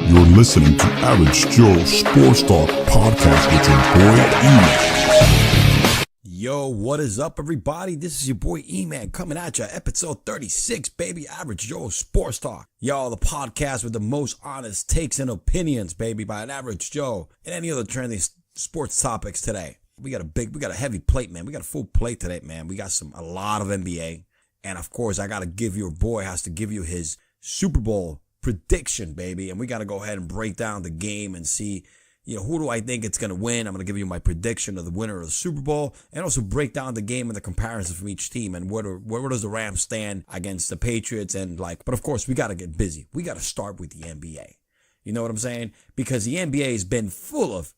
You're listening to Average Joe Sports Talk Podcast with your boy E-Man. Yo, what is up, everybody? This is your boy E-Man coming at you, episode 36, baby. Average Joe Sports Talk. Y'all, the podcast with the most honest takes and opinions, baby, by an average Joe and any other trendy sports topics today. We got a heavy plate, man. We got a full plate today, man. We got a lot of NBA. And of course, I got to give your boy has to give you his Super Bowl prediction, baby. And we got to go ahead and break down the game and see, who do I think it's going to win? I'm going to give you my prediction of the winner of the Super Bowl and also break down the game and the comparison from each team and where does the Rams stand against the Patriots but of course, we got to get busy. We got to start with the NBA. You know what I'm saying? Because the NBA has been full of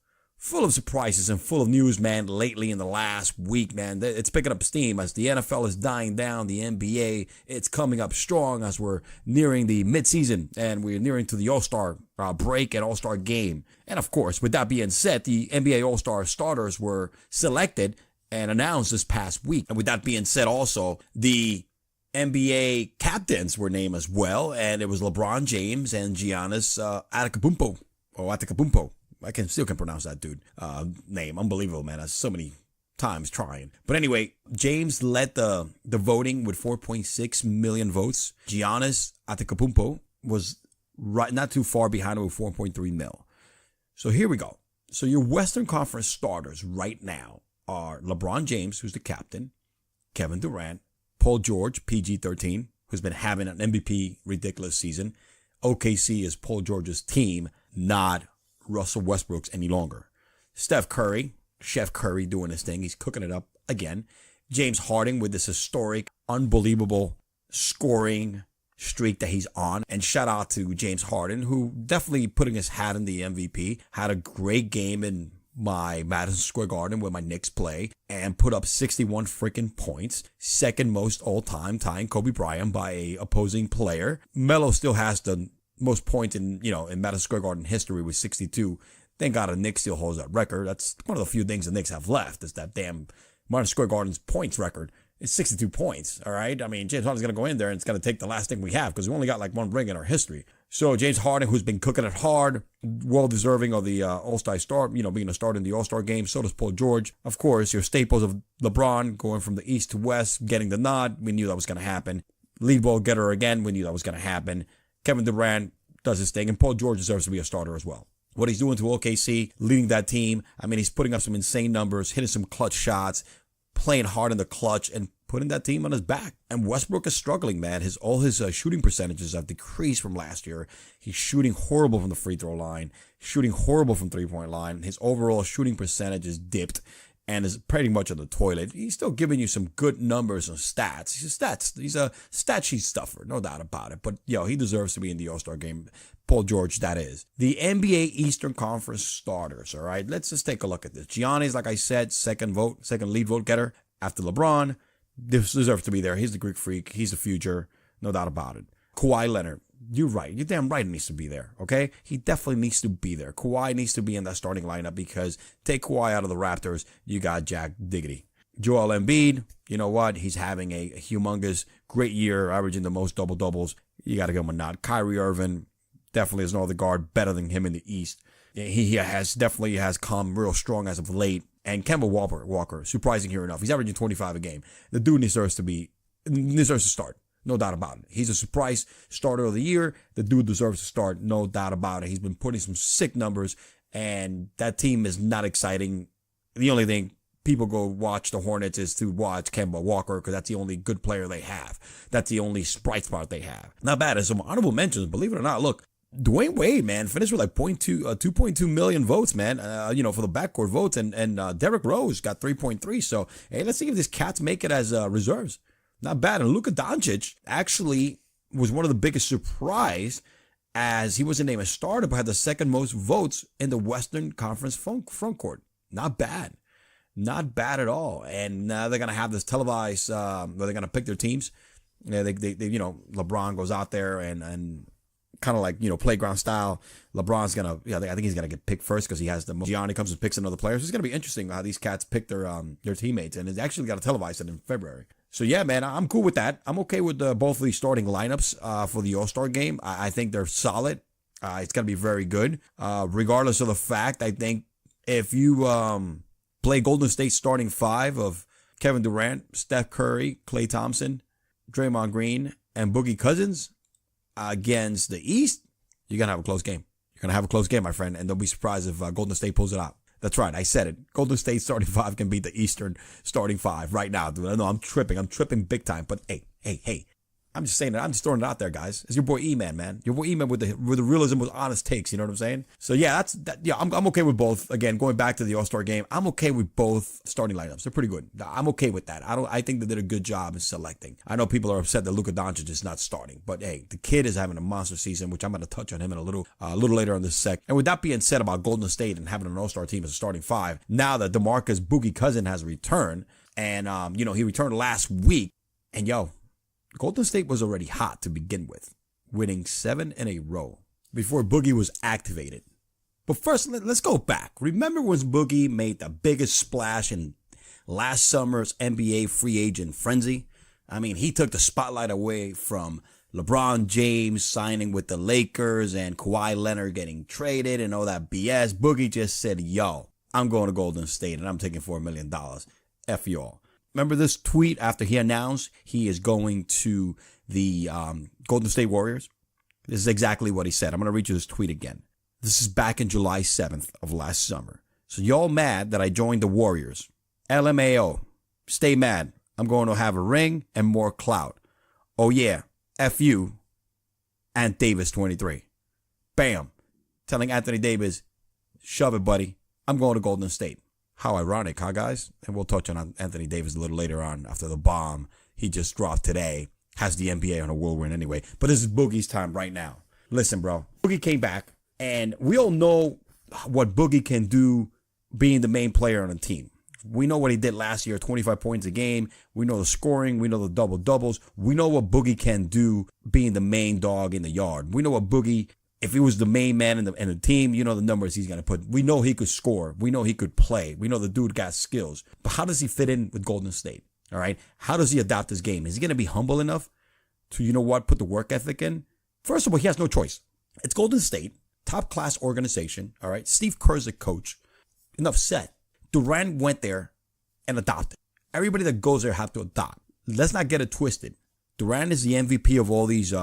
surprises and full of news, man, lately in the last week, man. It's picking up steam as the NFL is dying down. The NBA, it's coming up strong as we're nearing the midseason and we're nearing to the All-Star break and All-Star game. And of course, with that being said, the NBA All-Star starters were selected and announced this past week. And with that being said, also, the NBA captains were named as well. And it was LeBron James and Giannis Antetokounmpo. I still can pronounce that dude name. Unbelievable, man. That's so many times trying. But anyway, James led the voting with 4.6 million votes. Giannis Antetokounmpo was not too far behind with 4.3 mil. So here we go. So your Western Conference starters right now are LeBron James, who's the captain, Kevin Durant, Paul George, PG-13, who's been having an MVP ridiculous season. OKC is Paul George's team, not Russell Westbrook's any longer. Steph Curry, Chef Curry doing his thing. He's cooking it up again. James Harden with this historic, unbelievable scoring streak that he's on. And shout out to James Harden, who definitely putting his hat in the MVP. Had a great game in my Madison Square Garden where my Knicks play and put up 61 freaking points. Second most all time, tying Kobe Bryant by a opposing player. Melo still has the most points in Madison Square Garden history with 62. Thank God the Knicks still holds that record. That's one of the few things the Knicks have left is that damn Madison Square Garden's points record. It's 62 points, all right? I mean, James Harden's going to go in there and it's going to take the last thing we have because we only got like one ring in our history. So James Harden, who's been cooking it hard, well-deserving of the All-Star start, being a starter in the All-Star game. So does Paul George. Of course, your staples of LeBron going from the East to West, getting the nod. We knew that was going to happen. Lead ball getter again. We knew that was going to happen. Kevin Durant does his thing, and Paul George deserves to be a starter as well. What he's doing to OKC, leading that team, I mean, he's putting up some insane numbers, hitting some clutch shots, playing hard in the clutch, and putting that team on his back. And Westbrook is struggling, man. All his shooting percentages have decreased from last year. He's shooting horrible from the free throw line, shooting horrible from three-point line. His overall shooting percentage is dipped and is pretty much on the toilet. He's still giving you some good numbers and stats. He's a stat sheet stuffer, no doubt about it. But, he deserves to be in the All-Star game. Paul George, that is. The NBA Eastern Conference starters, all right? Let's just take a look at this. Giannis, like I said, second lead vote getter after LeBron. This deserves to be there. He's the Greek freak. He's the future, no doubt about it. Kawhi Leonard. You're right. You're damn right he needs to be there, okay? He definitely needs to be there. Kawhi needs to be in that starting lineup because take Kawhi out of the Raptors, you got Jack Diggity. Joel Embiid, you know what? He's having a humongous, great year, averaging the most double-doubles. You got to give him a nod. Kyrie Irving definitely is no other guard better than him in the East. He definitely has come real strong as of late. And Kemba Walker, surprising here enough, he's averaging 25 a game. The dude deserves to start. No doubt about it. He's a surprise starter of the year. The dude deserves to start. No doubt about it. He's been putting some sick numbers, and that team is not exciting. The only thing people go watch the Hornets is to watch Kemba Walker because that's the only good player they have. That's the only bright spot they have. Not bad. As some honorable mentions, believe it or not, look, Dwayne Wade, man, finished with like 2.2 million votes, man, for the backcourt votes. And Derrick Rose got 3.3. So, hey, let's see if these cats make it as reserves. Not bad. And Luka Doncic actually was one of the biggest surprise as he wasn't named a starter, but had the second most votes in the Western Conference front court. Not bad. Not bad at all. And now they're going to have this televised, where they're going to pick their teams. They LeBron goes out there and kind of like, playground style. LeBron's going to, I think he's going to get picked first because he has the most. Gianni comes and picks another player. So it's going to be interesting how these cats pick their teammates. And it's actually got to televise it in February. So, yeah, man, I'm cool with that. I'm okay with both of these starting lineups for the All-Star game. I think they're solid. It's going to be very good. Regardless of the fact, I think if you play Golden State starting five of Kevin Durant, Steph Curry, Klay Thompson, Draymond Green, and Boogie Cousins against the East, you're going to have a close game. You're going to have a close game, my friend, and don't be surprised if Golden State pulls it out. That's right. I said it. Golden State starting five can beat the Eastern starting five right now, dude. I know I'm tripping. I'm tripping big time. But hey. I'm just saying that. I'm just throwing it out there, guys. It's your boy E-Man, man. Your boy E-Man with the realism, with honest takes. You know what I'm saying? So yeah, I'm okay with both. Again, going back to the All-Star game, I'm okay with both starting lineups. They're pretty good. I'm okay with that. I think they did a good job in selecting. I know people are upset that Luka Doncic is not starting, but hey, the kid is having a monster season, which I'm going to touch on him in a little later on this sec. And with that being said about Golden State and having an All-Star team as a starting five, now that Demarcus Boogie Cousins has returned, and he returned last week, and Golden State was already hot to begin with, winning 7 in a row before Boogie was activated. But first, let's go back. Remember when Boogie made the biggest splash in last summer's NBA free agent frenzy? I mean, he took the spotlight away from LeBron James signing with the Lakers and Kawhi Leonard getting traded and all that BS. Boogie just said, I'm going to Golden State and I'm taking $4 million. F y'all. Remember this tweet after he announced he is going to the Golden State Warriors? This is exactly what he said. I'm going to read you this tweet again. This is back in July 7th of last summer. So y'all mad that I joined the Warriors? LMAO. Stay mad. I'm going to have a ring and more clout. Oh yeah. F you. Ant Davis 23. Bam. Telling Anthony Davis, shove it, buddy. I'm going to Golden State. How ironic, huh, guys? And we'll touch on Anthony Davis a little later on after the bomb he just dropped today. Has the NBA on a whirlwind anyway. But this is Boogie's time right now. Listen, bro. Boogie came back, and we all know what Boogie can do being the main player on a team. We know what he did last year, 25 points a game. We know the scoring. We know the double-doubles. We know what Boogie can do being the main dog in the yard. We know what Boogie... If he was the main man in the team, you know the numbers he's going to put. We know he could score. We know he could play. We know the dude got skills. But how does he fit in with Golden State? All right? How does he adapt his game? Is he going to be humble enough to, put the work ethic in? First of all, he has no choice. It's Golden State, top-class organization, all right? Steve Kerr's the coach. Enough said. Durant went there and adopted. Everybody that goes there have to adopt. Let's not get it twisted. Durant is the MVP of all these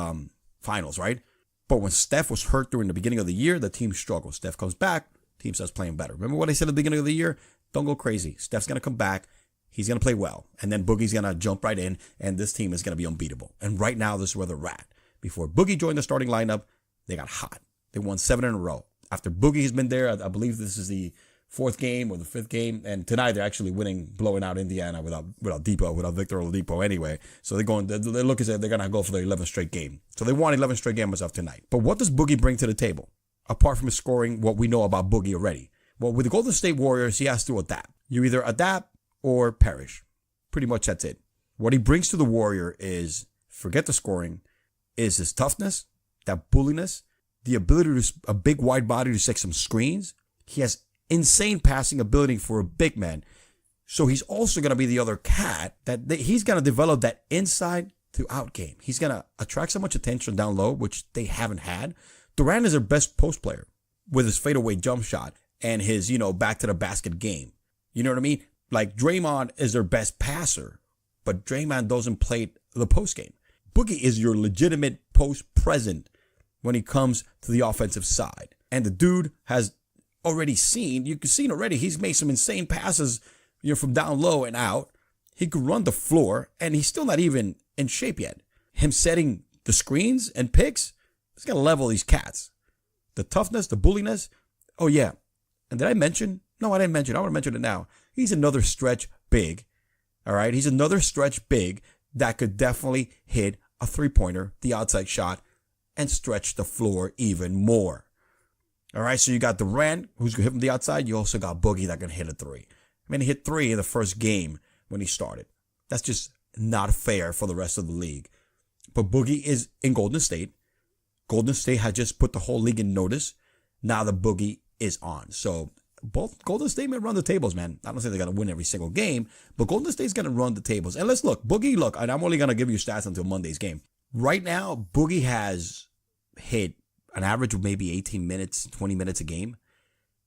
finals, right? But when Steph was hurt during the beginning of the year, the team struggled. Steph comes back, team starts playing better. Remember what I said at the beginning of the year? Don't go crazy. Steph's going to come back. He's going to play well. And then Boogie's going to jump right in, and this team is going to be unbeatable. And right now, this is where they're at. Before Boogie joined the starting lineup, they got hot. They won 7 in a row. After Boogie has been there, I believe this is the 4th game or the 5th game. And tonight, they're actually blowing out Indiana without Victor Oladipo anyway. So they're looking at they're going to go for the 11th straight game. So they won 11 straight games of tonight. But what does Boogie bring to the table? Apart from his scoring, what we know about Boogie already. Well, with the Golden State Warriors, he has to adapt. You either adapt or perish. Pretty much that's it. What he brings to the Warrior is, forget the scoring, is his toughness, that bulliness, the ability to, a big wide body to set some screens. He has insane passing ability for a big man. So he's also going to be the other cat that he's going to develop that inside to out game. He's going to attract so much attention down low, which they haven't had. Durant is their best post player with his fadeaway jump shot and his, back to the basket game. You know what I mean? Like Draymond is their best passer, but Draymond doesn't play the post game. Boogie is your legitimate post present when he comes to the offensive side. And the dude has already seen, he's made some insane passes, from down low and out. He could run the floor, and he's still not even in shape yet. Him setting the screens and picks, he's going to level these cats. The toughness, the bulliness. Oh, yeah. And did I mention? No, I didn't mention. I want to mention it now. He's another stretch big. All right. He's another stretch big that could definitely hit a 3-pointer, the outside shot, and stretch the floor even more. All right. So you got Durant, who's going to hit from the outside. You also got Boogie that can hit a 3. I mean, he hit 3 in the first game when he started. That's just not fair for the rest of the league. But Boogie is in Golden State. Golden State had just put the whole league in notice. Now the Boogie is on. So both Golden State may run the tables, man. I don't say they're going to win every single game, but Golden State's going to run the tables. And let's look. Boogie, and I'm only going to give you stats until Monday's game. Right now, Boogie has hit an average of maybe 18 minutes, 20 minutes a game,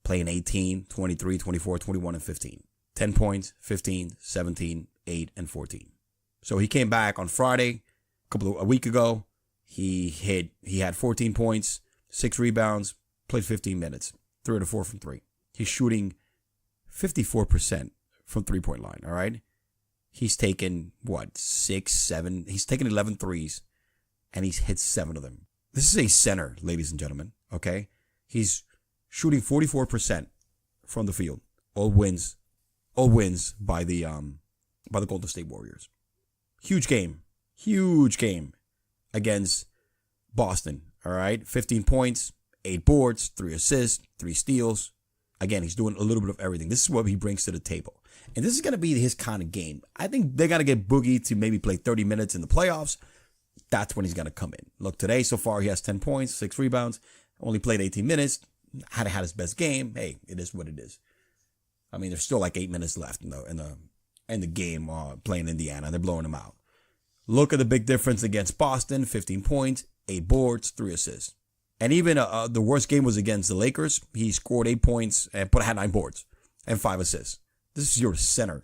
playing 18, 23, 24, 21, and 15. 10 points, 15, 17, 8, and 14. So he came back on Friday, a week ago. He had 14 points, 6 rebounds, played 15 minutes, 3 out of 4 from 3. He's shooting 54% from 3-point line, all right? He's taken, 6, 7, he's taken 11 threes, and he's hit 7 of them. This is a center, ladies and gentlemen, okay? He's shooting 44% from the field. All wins by the Golden State Warriors. Huge game against Boston, all right? 15 points, 8 boards, 3 assists, 3 steals. Again, he's doing a little bit of everything. This is what he brings to the table. And this is going to be his kind of game. I think they got to get Boogie to maybe play 30 minutes in the playoffs. That's when he's going to come in. Look, today so far he has 10 points, 6 rebounds, only played 18 minutes, had his best game. Hey, it is what it is. I mean, there's still like 8 minutes left in the game playing Indiana. They're blowing them out. Look at the big difference against Boston, 15 points, 8 boards, 3 assists. And even the worst game was against the Lakers. He scored 8 points and had 9 boards and 5 assists. This is your center.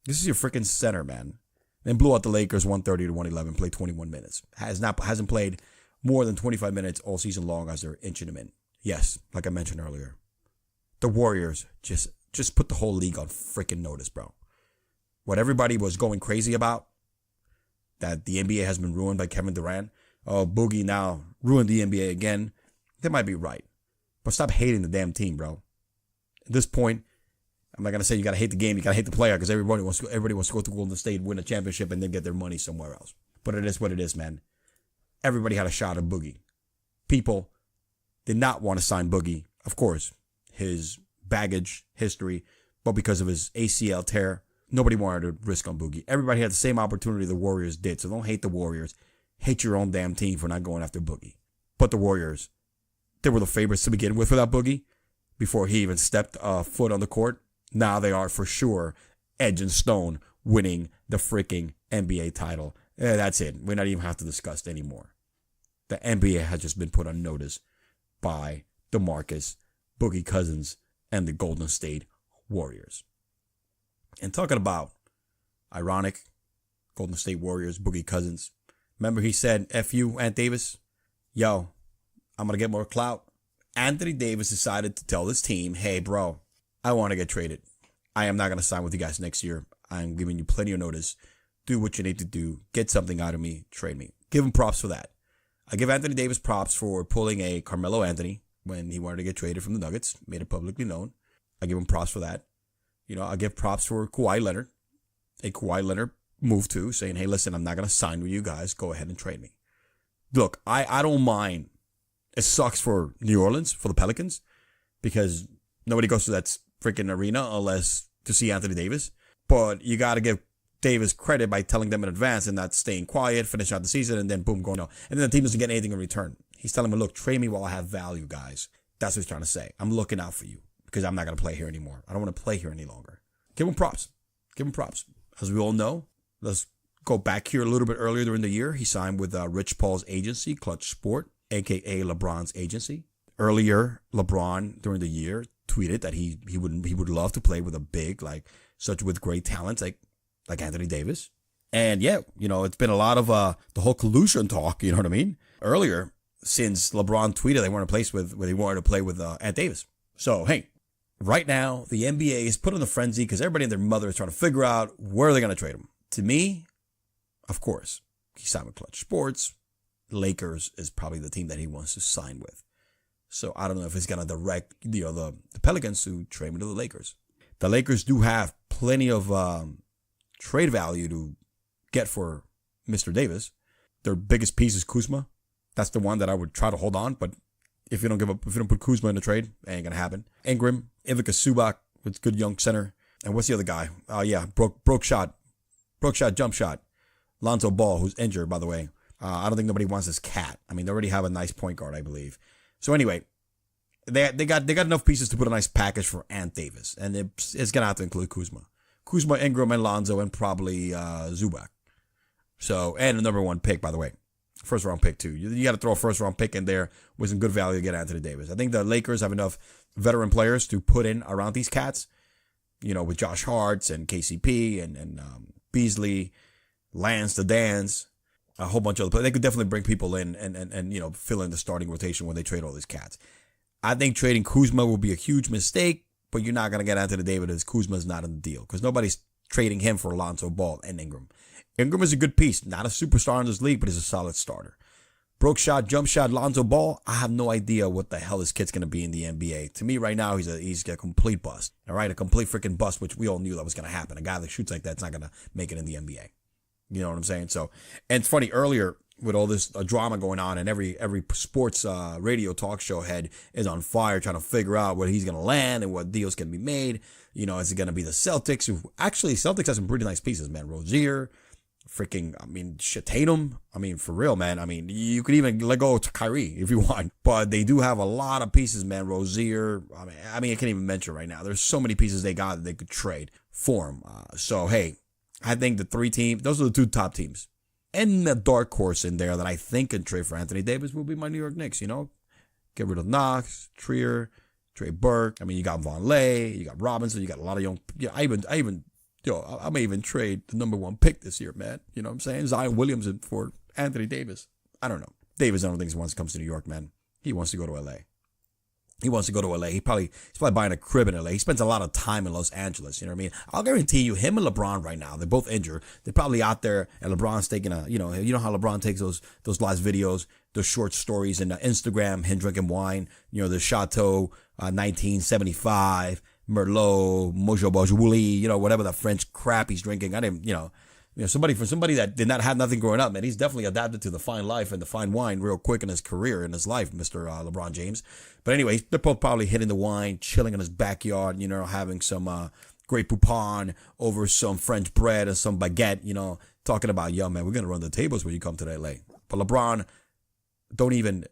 This is your freaking center, man. Then blew out the Lakers 130-111, played 21 minutes. Hasn't played more than 25 minutes all season long as they're inching him in. Yes, like I mentioned earlier. The Warriors just put the whole league on freaking notice, bro. What everybody was going crazy about, that the NBA has been ruined by Kevin Durant. Oh, Boogie now ruined the NBA again. They might be right. But stop hating the damn team, bro. At this point, I'm not going to say you got to hate the game, you got to hate the player, because everybody wants to go to Golden State, win a championship, and then get their money somewhere else. But it is what it is, man. Everybody had a shot at Boogie. People did not want to sign Boogie. Of course, his baggage, history, but because of his ACL tear, nobody wanted to risk on Boogie. Everybody had the same opportunity the Warriors did, so don't hate the Warriors. Hate your own damn team for not going after Boogie. But the Warriors, they were the favorites to begin with without Boogie before he even stepped a foot on the court. Now they are for sure edge and stone winning the freaking NBA title. That's it. We not even have to discuss it anymore. The NBA has just been put on notice by Demarcus Boogie Cousins and the Golden State Warriors. And talking about ironic, Golden State Warriors, Boogie Cousins. Remember he said, F you, Ant Davis? Yo, I'm going to get more clout. Anthony Davis decided to tell this team, hey, bro, I want to get traded. I am not going to sign with you guys next year. I'm giving you plenty of notice. Do what you need to do. Get something out of me. Trade me. Give him props for that. I give Anthony Davis props for pulling a Carmelo Anthony when he wanted to get traded from the Nuggets. Made it publicly known. I give him props for that. I give props for Kawhi Leonard. A Kawhi Leonard move too, saying, hey, listen, I'm not going to sign with you guys. Go ahead and trade me. Look, I don't mind. It sucks for New Orleans, for the Pelicans, because nobody goes to that freaking arena unless to see Anthony Davis. But you got to give Davis credit by telling them in advance and not staying quiet, finish out the season, and then boom, going out. And then the team doesn't get anything in return. He's telling them, look, trade me while I have value, guys. That's what he's trying to say. I'm looking out for you because I'm not going to play here anymore. I don't want to play here any longer. Give him props. Give him props. As we all know, let's go back here a little bit earlier during the year. He signed with Rich Paul's agency, Clutch Sport, a.k.a. LeBron's agency. Earlier, LeBron, during the year, tweeted that he would love to play with a big, with great talent like Anthony Davis. And yeah, it's been a lot of the whole collusion talk, you know what I mean? Earlier, since LeBron tweeted they wanted to play with Ant Davis. So, hey, right now, the NBA is put in a frenzy because everybody and their mother is trying to figure out where they're going to trade him. To me, of course, he signed with Clutch Sports. Lakers is probably the team that he wants to sign with. So I don't know if he's going to direct the Pelicans to trade him to the Lakers. The Lakers do have plenty of trade value to get for Mr. Davis. Their biggest piece is Kuzma. That's the one that I would try to hold on. But if you don't put Kuzma in the trade, it ain't going to happen. Ingram, Ivica Zubac, with good young center. And what's the other guy? Broke shot, jump shot. Lonzo Ball, who's injured, by the way. I don't think nobody wants this cat. I mean, they already have a nice point guard, I believe. So anyway, they got enough pieces to put a nice package for Ant Davis, and it's gonna have to include Kuzma, Ingram, and Lonzo, and probably Zubac. So, and the number 1 pick, by the way, First round pick too. You got to throw a first round pick in there with some good value to get Anthony Davis. I think the Lakers have enough veteran players to put in around these cats. With Josh Hart's and KCP and Beasley, Lance, the Dans, a whole bunch of other players. They could definitely bring people in and fill in the starting rotation when they trade all these cats. I think trading Kuzma will be a huge mistake, but you're not going to get Anthony Davis as Kuzma's not in the deal because nobody's trading him for Alonzo Ball and Ingram. Ingram is a good piece, not a superstar in this league, but he's a solid starter. Broke shot, jump shot, Lonzo Ball. I have no idea what the hell this kid's going to be in the NBA. To me right now, he's a complete bust. All right, a complete freaking bust, which we all knew that was going to happen. A guy that shoots like that's not going to make it in the NBA. You know what I'm saying? So, and it's funny, earlier with all this drama going on and every sports radio talk show head is on fire trying to figure out where he's going to land and what deals can be made. Is it going to be the Celtics? Celtics have some pretty nice pieces, man. Rozier. Tatum. For real, man. You could even let go to Kyrie if you want. But they do have a lot of pieces, man. Rozier. I can't even mention right now. There's so many pieces they got that they could trade for him. So, hey, I think the three teams, those are the two top teams. And the dark horse in there that I think can trade for Anthony Davis will be my New York Knicks, Get rid of Knox, Trier, Trey Burke. You got Vonleh, you got Robinson, you got a lot of young. I may even trade the number 1 pick this year, man. You know what I'm saying? Zion Williamson for Anthony Davis. I don't know. Davis, I don't think he wants to come to New York, man. He wants to go to LA. He's probably buying a crib in LA. He spends a lot of time in Los Angeles. You know what I mean? I'll guarantee you, him and LeBron right now, they're both injured. They're probably out there, and LeBron's taking how LeBron takes those last videos, those short stories, and Instagram, him drinking wine. The Chateau 1975. Merlot, Mojo Bojouli, whatever the French crap he's drinking. Somebody that did not have nothing growing up, man, he's definitely adapted to the fine life and the fine wine real quick in his career, in his life, Mr. LeBron James. But anyway, they're both probably hitting the wine, chilling in his backyard, having some Grey Poupon over some French bread and some baguette, talking about, yo, man, we're going to run the tables when you come to LA. But LeBron, don't even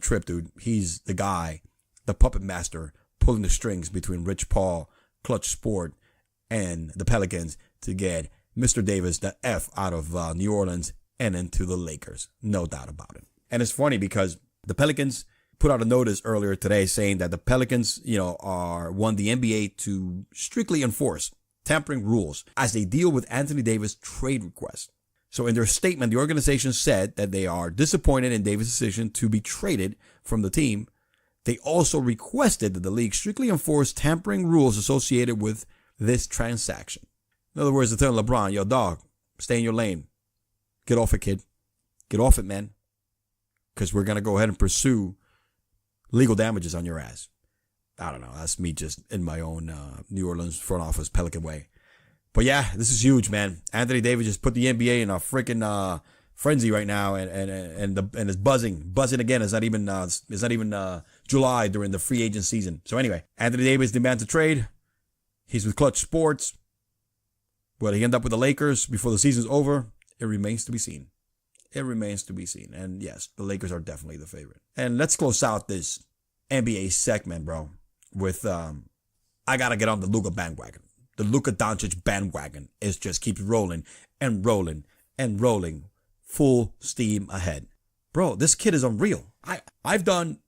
trip, dude. He's the guy, the puppet master, pulling the strings between Rich Paul, Clutch Sport, and the Pelicans to get Mr. Davis the F out of New Orleans and into the Lakers. No doubt about it. And it's funny because the Pelicans put out a notice earlier today saying that the Pelicans, want the NBA to strictly enforce tampering rules as they deal with Anthony Davis trade requests. So in their statement, the organization said that they are disappointed in Davis' decision to be traded from the team. They also requested that the league strictly enforce tampering rules associated with this transaction. In other words, they're telling LeBron, yo, dog, stay in your lane. Get off it, kid. Get off it, man. Because we're going to go ahead and pursue legal damages on your ass. I don't know. That's me just in my own New Orleans front office Pelican way. But yeah, this is huge, man. Anthony Davis just put the NBA in a freaking frenzy right now, and it's buzzing again. It's not even July during the free agent season. So anyway, Anthony Davis demands a trade. He's with Clutch Sports. Will he end up with the Lakers before the season's over? It remains to be seen. And yes, the Lakers are definitely the favorite. And let's close out this NBA segment, bro, with I gotta get on the Luka bandwagon. The Luka Doncic bandwagon just keeps rolling and rolling and rolling. Full steam ahead. Bro, this kid is unreal. I've done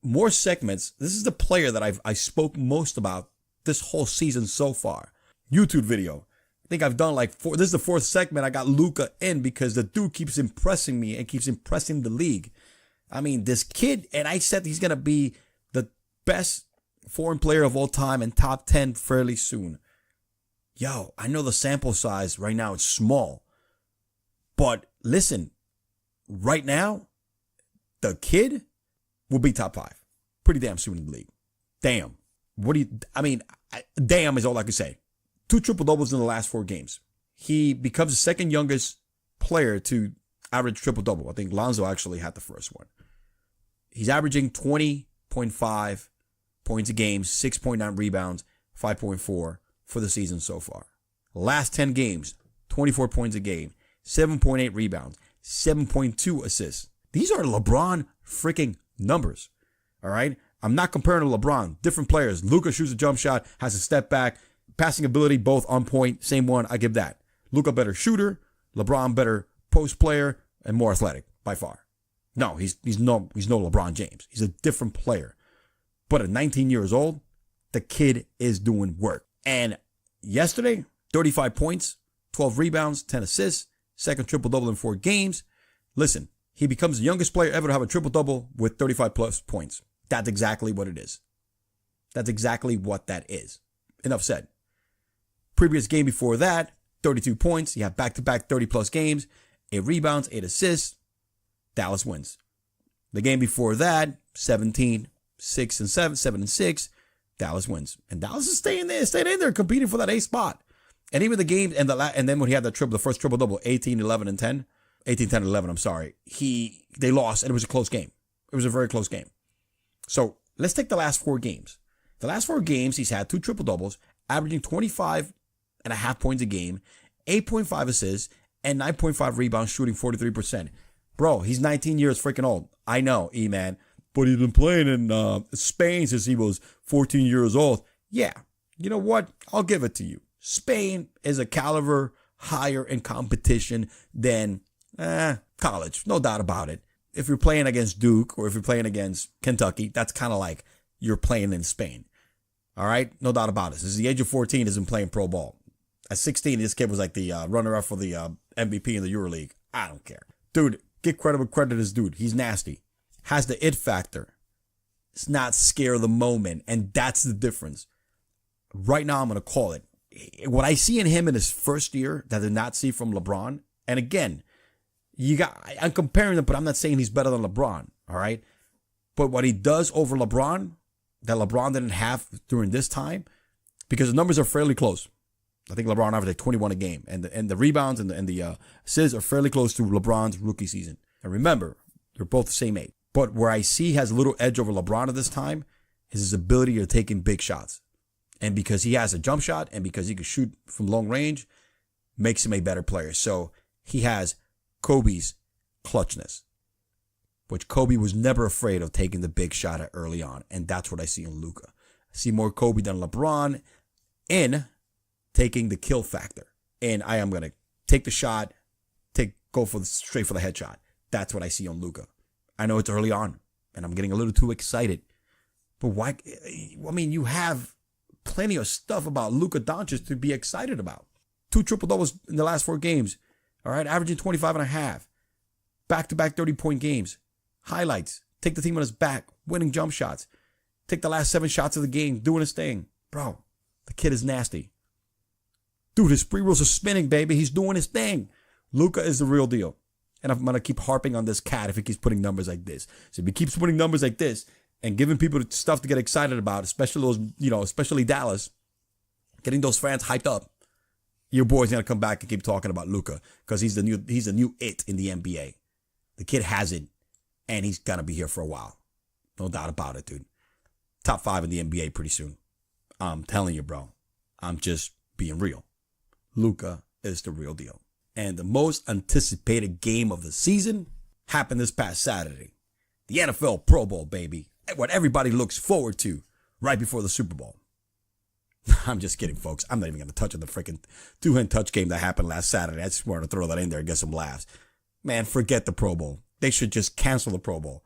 more segments. This is the player that I spoke most about this whole season so far. YouTube video. I think I've done like 4. This is the 4th segment I got Luka in because the dude keeps impressing me and keeps impressing the league. This kid, and I said he's going to be the best foreign player of all time and top 10 fairly soon. Yo, I know the sample size right now is small. But listen, right now, the kid will be top 5. Pretty damn soon in the league. Damn. Damn is all I can say. 2 triple-doubles in the last 4 games. He becomes the second youngest player to average triple-double. I think Lonzo actually had the first one. He's averaging 20.5 points a game, 6.9 rebounds, 5.4 for the season so far. Last 10 games, 24 points a game, 7.8 rebounds, 7.2 assists. These are LeBron freaking numbers. All right? I'm not comparing to LeBron. Different players. Luka shoots a jump shot, has a step back, passing ability, both on point. Same one. I give that. Luka better shooter. LeBron better post player and more athletic. by far. No, he's no LeBron James. He's a different player. But at 19 years old, the kid is doing work. And yesterday, 35 points, 12 rebounds, 10 assists, second triple-double in 4 games. Listen, he becomes the youngest player ever to have a triple-double with 35 plus points. That's exactly what it is. That's exactly what that is. Enough said. Previous game before that, 32 points. He had back-to-back 30-plus games, 8 rebounds, 8 assists. Dallas wins. The game before that, 17, 6 and 7, 7 and 6. Dallas wins. And Dallas is staying in there, competing for that 8th spot. And even the game, and then when he had the first triple-double, 18, 11, and 10. 18, 10, 11, I'm sorry. They lost, and it was a close game. It was a very close game. So let's take the last 4 games. The last 4 games, he's had 2 triple-doubles, averaging 25.5 points a game, 8.5 assists, and 9.5 rebounds, shooting 43%. Bro, he's 19 years freaking old. I know, E-Man. But he's been playing in Spain since he was 14 years old. Yeah, you know what? I'll give it to you. Spain is a caliber higher in competition than college. No doubt about it. If you're playing against Duke or if you're playing against Kentucky, that's kind of like you're playing in Spain. All right? No doubt about it. Since the age of 14, he's been playing pro ball. At 16, this kid was like the runner-up for the MVP in the EuroLeague. I don't care. Dude, get credit where credit is due. He's nasty. Has the it factor. It's not scare of the moment. And that's the difference. Right now, I'm going to call it. What I see in him in his first year that I did not see from LeBron. And again, I'm comparing them, but I'm not saying he's better than LeBron. All right. But what he does over LeBron, that LeBron didn't have during this time, because the numbers are fairly close. I think LeBron averaged like 21 a game, and the rebounds and the assists are fairly close to LeBron's rookie season. And remember, they're both the same age. But where I see he has a little edge over LeBron at this time is his ability to take in big shots. And because he has a jump shot and because he can shoot from long range, makes him a better player. So he has Kobe's clutchness, which Kobe was never afraid of taking the big shot at early on. And that's what I see in Luka. I see more Kobe than LeBron in taking the kill factor. And I am going to take the shot, go straight for the headshot. That's what I see on Luka. I know it's early on, and I'm getting a little too excited. But why? I mean, you have plenty of stuff about Luka Doncic to be excited about. 2 triple-doubles in the last 4 games. All right, averaging 25.5. Back-to-back 30-point games. Highlights. Take the team on his back. Winning jump shots. Take the last 7 shots of the game. Doing his thing. Bro, the kid is nasty. Dude, his free rolls are spinning, baby. He's doing his thing. Luka is the real deal. And I'm going to keep harping on this cat if he keeps putting numbers like this. So if he keeps putting numbers like this and giving people stuff to get excited about, especially those, especially Dallas, getting those fans hyped up, your boy's going to come back and keep talking about Luka because he's the new it in the NBA. The kid has it, and he's going to be here for a while. No doubt about it, dude. Top 5 in the NBA pretty soon. I'm telling you, bro. I'm just being real. Luka is the real deal. And the most anticipated game of the season happened this past Saturday. The NFL Pro Bowl, baby. What everybody looks forward to right before the Super Bowl. I'm just kidding, folks. I'm not even going to touch on the freaking 2-hand touch game that happened last Saturday. I just wanted to throw that in there and get some laughs. Man, forget the Pro Bowl. They should just cancel the Pro Bowl.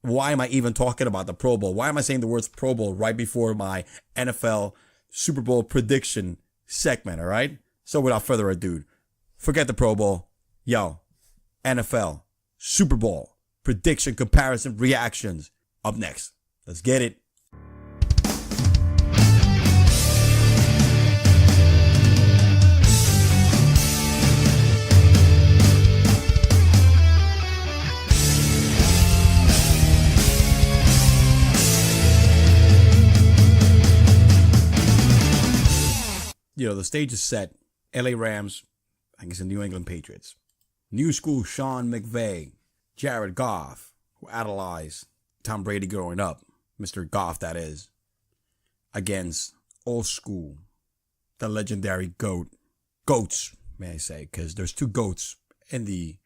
Why am I even talking about the Pro Bowl? Why am I saying the words Pro Bowl right before my NFL Super Bowl prediction segment, all right? So without further ado, forget the Pro Bowl. Yo, NFL, Super Bowl, prediction, comparison, reactions. Up next. Let's get it. The stage is set. LA Rams against the New England Patriots. New school Sean McVay, Jared Goff, who idolized Tom Brady growing up, Mr. Goff that is, against old school, the legendary goats, may I say, because there's 2 goats in the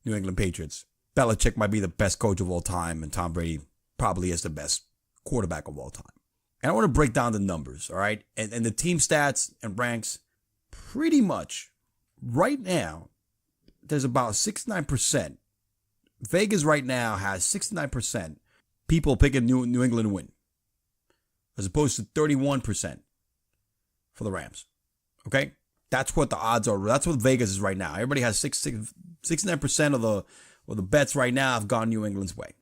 New England Patriots. Belichick might be the best coach of all time, and Tom Brady probably is the best quarterback of all time. And I want to break down the numbers, all right? And the team stats and ranks, pretty much, right now, there's about 69% Vegas right now has 69% people picking New England to win, as opposed to 31% for the Rams. Okay? That's what the odds are. That's what Vegas is right now. Everybody has 69% of the bets right now have gone New England's way.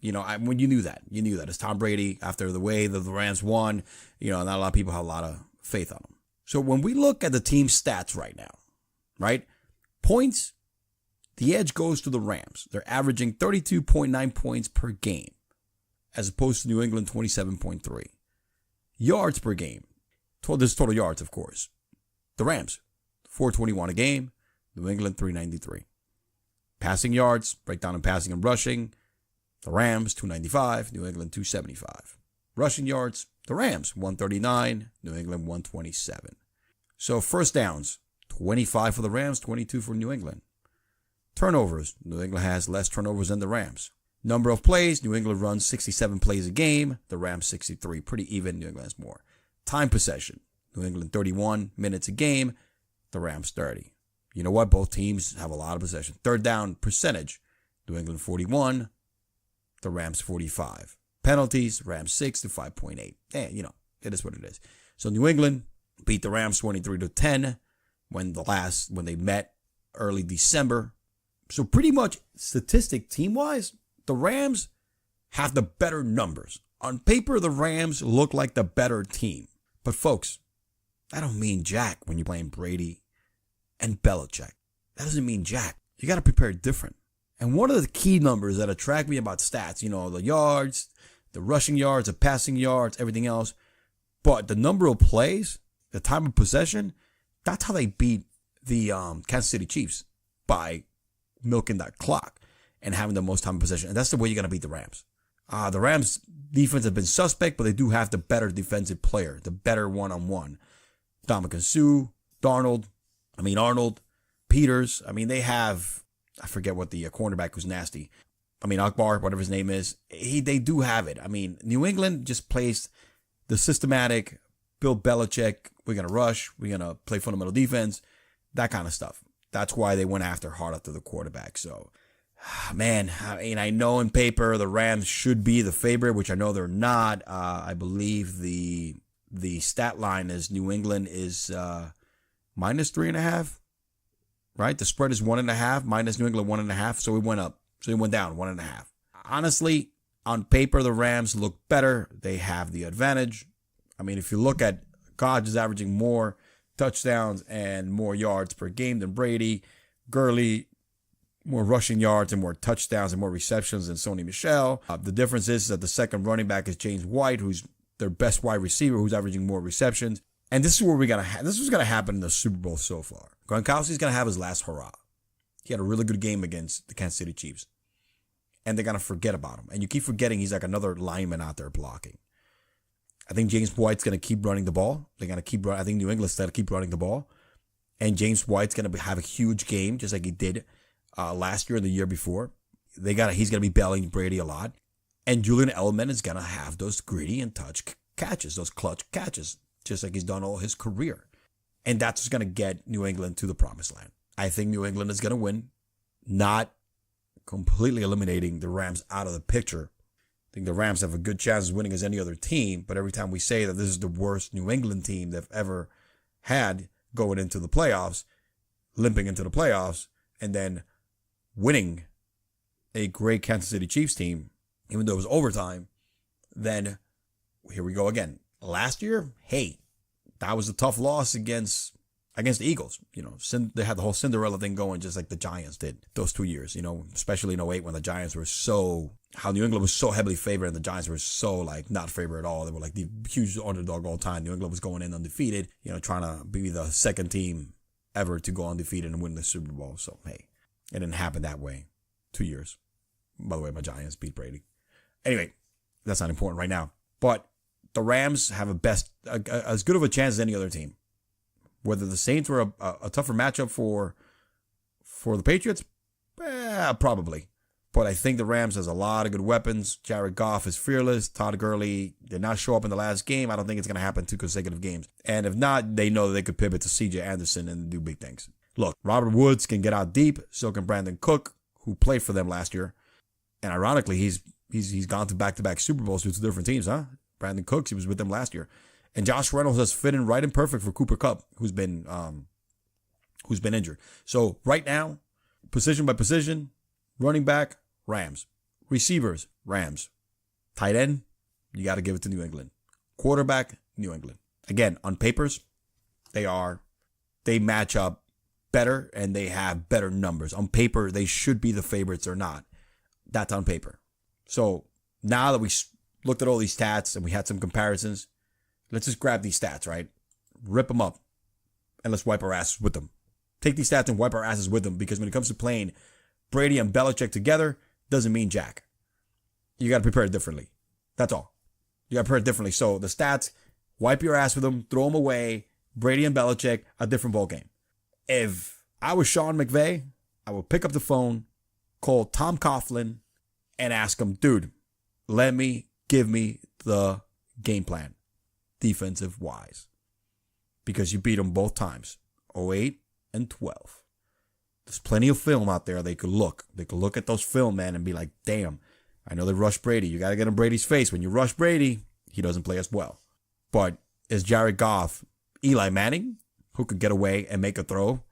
When you knew that. You knew that. It's Tom Brady. After the way that the Rams won, not a lot of people have a lot of faith on them. So when we look at the team stats right now, right? Points, the edge goes to the Rams. They're averaging 32.9 points per game, as opposed to New England 27.3. Yards per game. This is total yards, of course. The Rams, 421 a game. New England, 393. Passing yards, breakdown in passing and rushing. The Rams, 295. New England, 275. Rushing yards, the Rams, 139. New England, 127. So first downs, 25 for the Rams, 22 for New England. Turnovers, New England has less turnovers than the Rams. Number of plays, New England runs 67 plays a game. The Rams 63. Pretty even. New England has more. Time possession, New England 31 minutes a game. The Rams 30. You know what? Both teams have a lot of possession. Third down percentage, New England 41. The Rams 45. Penalties, Rams 6 to 5.8. It is what it is. So New England beat the Rams 23-10 when they met early December. So pretty much statistic team-wise, the Rams have the better numbers. On paper, the Rams look like the better team. But folks, that don't mean jack when you're playing Brady and Belichick. That doesn't mean jack. You got to prepare different. And one of the key numbers that attract me about stats, the yards, the rushing yards, the passing yards, everything else. But the number of plays, the time of possession, that's how they beat the Kansas City Chiefs, by milking that clock and having the most time of possession. And that's the way you're going to beat the Rams. The Rams defense have been suspect, but they do have the better defensive player, the better one-on-one. Demarcus Boogie, Arnold, Peters. They have, I forget what the cornerback who's nasty. Akbar, whatever his name is. They do have it. New England just plays the systematic, Bill Belichick, we're going to rush, we're going to play fundamental defense, that kind of stuff. That's why they went hard after the quarterback. So, man, I know in paper the Rams should be the favorite, which I know they're not. I believe the stat line is New England is minus 3.5, right? The spread is 1.5, minus New England 1.5. So we went up. So we went down 1.5. Honestly, on paper, the Rams look better. They have the advantage. If you look at Godge is averaging more touchdowns and more yards per game than Brady. Gurley, more rushing yards and more touchdowns and more receptions than Sony Michel. The difference is that the second running back is James White, who's their best wide receiver, who's averaging more receptions. And this is where this is going to happen in the Super Bowl so far. Gronkowski's going to have his last hurrah. He had a really good game against the Kansas City Chiefs. And they're going to forget about him. And you keep forgetting he's like another lineman out there blocking. I think James White's going to keep running the ball. They're going to keep running. I think New England's going to keep running the ball. And James White's going to have a huge game, just like he did last year and the year before. He's going to be bailing Brady a lot. And Julian Edelman is going to have those gritty and touch catches, those clutch catches, just like he's done all his career. And that's what's going to get New England to the promised land. I think New England is going to win, not completely eliminating the Rams out of the picture. I think the Rams have a good chance of winning as any other team, but every time we say that this is the worst New England team they've ever had going into the playoffs, limping into the playoffs, and then winning a great Kansas City Chiefs team, even though it was overtime, then here we go again. Last year, hey, that was a tough loss against the Eagles. They had the whole Cinderella thing going just like the Giants did those 2 years, especially in 2008 when the Giants were how New England was so heavily favored and the Giants were so not favored at all. They were like the huge underdog all time. New England was going in undefeated, trying to be the second team ever to go undefeated and win the Super Bowl. So, hey, it didn't happen that way. 2 years. By the way, my Giants beat Brady. Anyway, that's not important right now. But the Rams have as good of a chance as any other team. Whether the Saints were a tougher matchup for the Patriots, probably. But I think the Rams has a lot of good weapons. Jared Goff is fearless. Todd Gurley did not show up in the last game. I don't think it's going to happen 2 consecutive games. And if not, they know that they could pivot to C.J. Anderson and do big things. Look, Robert Woods can get out deep. So can Brandon Cook, who played for them last year. And ironically, he's gone to back-to-back Super Bowls with two different teams, huh? Brandon Cooks, he was with them last year. And Josh Reynolds has fit in right and perfect for Cooper Kupp, who's been injured. So right now, position by position, running back, Rams. Receivers, Rams. Tight end, you got to give it to New England. Quarterback, New England. Again, on papers, they match up better and they have better numbers. On paper, they should be the favorites or not. That's on paper. So now that we looked at all these stats and we had some comparisons, let's just grab these stats, right? Rip them up and let's wipe our asses with them. Take these stats and wipe our asses with them, because when it comes to playing Brady and Belichick together, doesn't mean jack. You got to prepare it differently. That's all. You got to prepare it differently. So the stats, wipe your ass with them, throw them away. Brady and Belichick, a different ball game. If I was Sean McVay, I would pick up the phone, call Tom Coughlin, and ask him, dude, give me the game plan, defensive wise. Because you beat them both times, 08 and 12. There's plenty of film out there they could look. They could look at those film, man, and be like, damn, I know they rushed Brady. You got to get in Brady's face. When you rush Brady, he doesn't play as well. But is Jared Goff Eli Manning, who could get away and make a throw?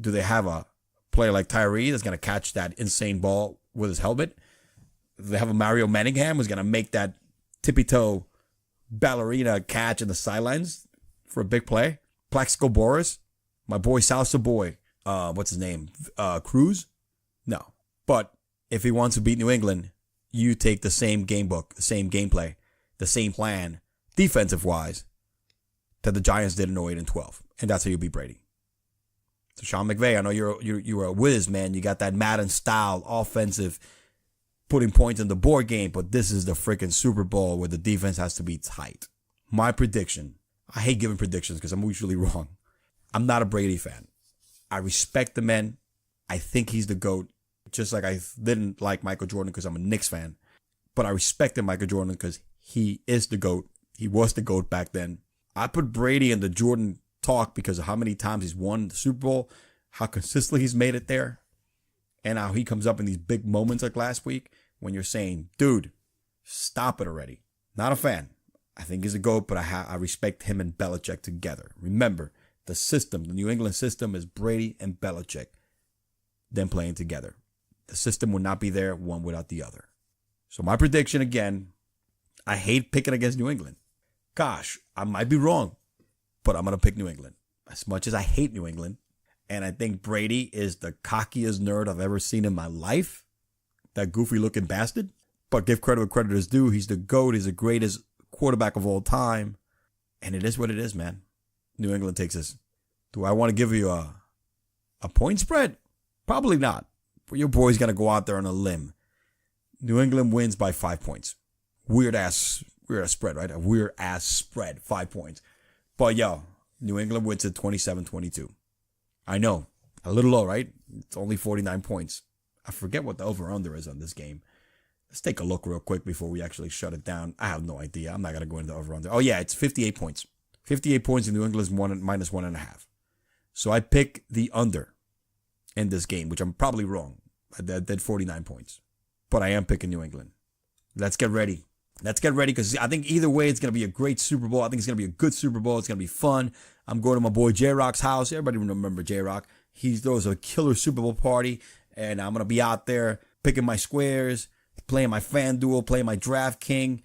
Do they have a player like Tyree that's going to catch that insane ball with his helmet? Do they have a Mario Manningham who's going to make that tippy-toe ballerina catch in the sidelines for a big play? Plaxico Boris, my boy Salsa boy, what's his name? Cruz? No. But if he wants to beat New England, you take the same game book, the same gameplay, the same plan, defensive-wise, that the Giants did in 08 and 12. And that's how you beat Brady. So Sean McVay, I know you're a whiz, man. You got that Madden style offensive, putting points in the board game, but this is the freaking Super Bowl where the defense has to be tight. My prediction, I hate giving predictions because I'm usually wrong. I'm not a Brady fan. I respect the man. I think he's the GOAT. Just like I didn't like Michael Jordan because I'm a Knicks fan. But I respected Michael Jordan because he is the GOAT. He was the GOAT back then. I put Brady in the Jordan talk because of how many times he's won the Super Bowl, how consistently he's made it there, and how he comes up in these big moments like last week when you're saying, dude, stop it already. Not a fan. I think he's a GOAT, but I respect him and Belichick together. Remember, the system, the New England system is Brady and Belichick, them playing together. The system would not be there one without the other. So my prediction again, I hate picking against New England. Gosh, I might be wrong, but I'm going to pick New England. As much as I hate New England, and I think Brady is the cockiest nerd I've ever seen in my life, that goofy-looking bastard. But give credit where credit is due. He's the GOAT. He's the greatest quarterback of all time. And it is what it is, man. New England takes this. Do I want to give you a point spread? Probably not. But your boy's going to go out there on a limb. New England wins by 5 points. Weird ass spread, right? A weird ass spread, 5 points. But yo, New England wins at 27-22. I know, a little low, right? It's only 49 points. I forget what the over-under is on this game. Let's take a look real quick before we actually shut it down. I have no idea. I'm not going to go into the over-under. Oh yeah, it's 58 points. 58 points in New England is minus 1.5. So I pick the under in this game, which I'm probably wrong. I did 49 points. But I am picking New England. Let's get ready. Let's get ready because I think either way it's going to be a great Super Bowl. I think it's going to be a good Super Bowl. It's going to be fun. I'm going to my boy J-Rock's house. Everybody remember J-Rock. He throws a killer Super Bowl party. And I'm going to be out there picking my squares, playing my FanDuel, playing my DraftKings,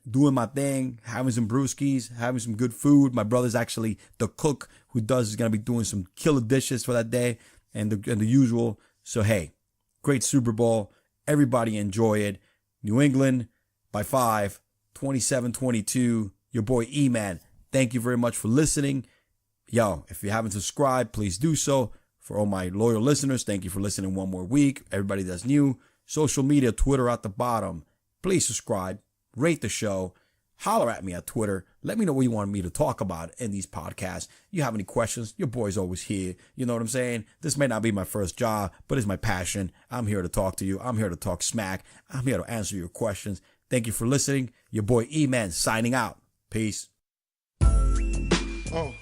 doing my thing, having some brewskis, having some good food. My brother's actually the cook who is going to be doing some killer dishes for that day and the usual. So, hey, great Super Bowl. Everybody enjoy it. New England by 5, 27-22. Your boy E-Man. Thank you very much for listening. Yo, if you haven't subscribed, please do so. For all my loyal listeners, thank you for listening one more week. Everybody that's new, social media, Twitter at the bottom. Please subscribe, rate the show, holler at me at Twitter. Let me know what you want me to talk about in these podcasts. You have any questions? Your boy's always here. You know what I'm saying? This may not be my first job, but it's my passion. I'm here to talk to you. I'm here to talk smack. I'm here to answer your questions. Thank you for listening. Your boy E-Man signing out. Peace. Oh.